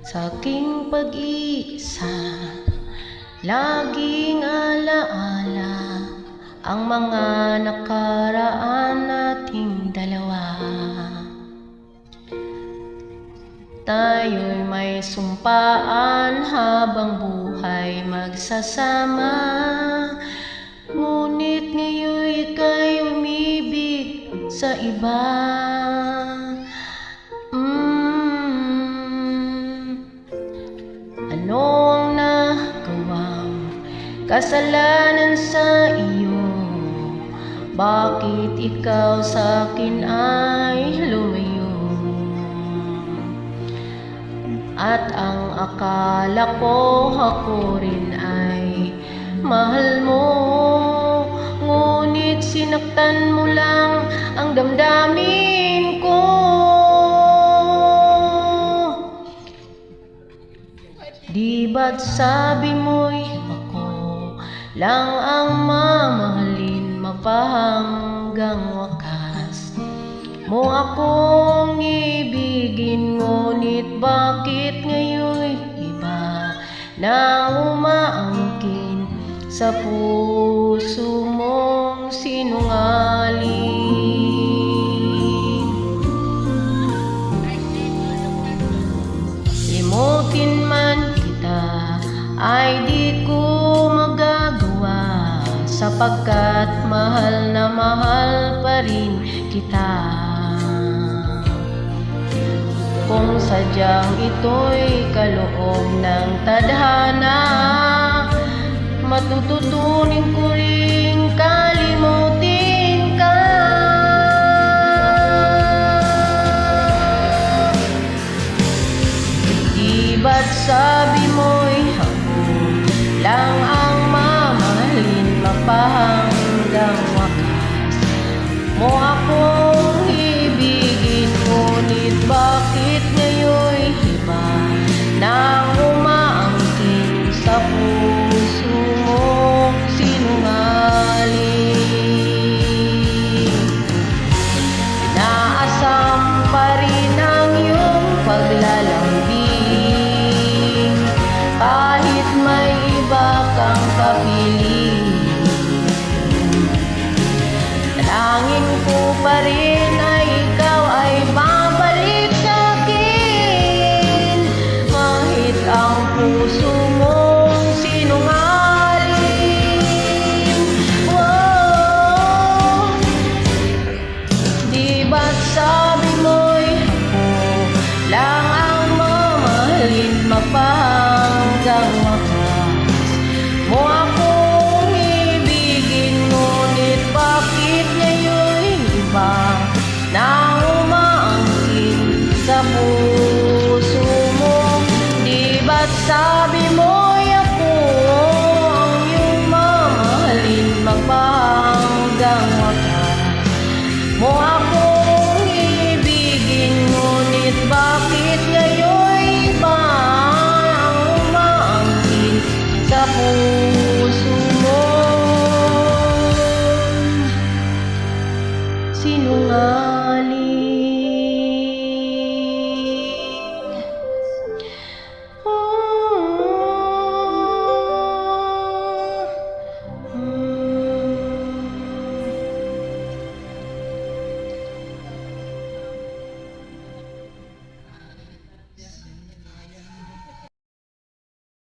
Sa aking pag-iisa, laging alaala ang mga nakaraan nating dalawa. Tayo'y may sumpaan habang buhay magsasama, ngunit ngayon ika'y umibig sa iba. Ano ang nagawang kasalanan sa iyo? Bakit ikaw sa akin ay lumayo? At ang akala ko ako rin ay mahal mo, ngunit sinaktan mo lang ang damdamin ko. Di ba't sabi mo'y ako lang ang mamahalin magpahanggang wakas mo akong ibigin, ngunit bakit ngayon'y iba na umaangkin sa puso mong sinungaling? Limutin man kita ay di ko magagawa, sapagkat mahal na mahal pa rin kita. Kung sadyang ito'y kaloob ng tadhana, matututunin ko ring kalimutin ka. Di ba't sabi mo'y ako lang ang mamahalin magpahanggang wakas mo akong ibigin, ngunit bakit ngayon'y iba na umaangkin sa puso mong sinungaling? Inaasam pa rin ang iyong paglalambing, kahit may iba kang kapiling. Dalangin ko pa rin ay ikaw ay babalik sa'kin, kahit ang puso mong sinungaling. Oh, di ba't sabi mo'y ako lang ang mamahalin magpahanggang wakas mo akong ibigin, ngunit bakit ngayon'y iba na umaangkin sa puso mo? Di ba't sabi mo'y ako ang iyong mamahalin magpahanggang wakas mo akong ibigin, ngunit bakit ngayon'y iba ang umaangkin sa puso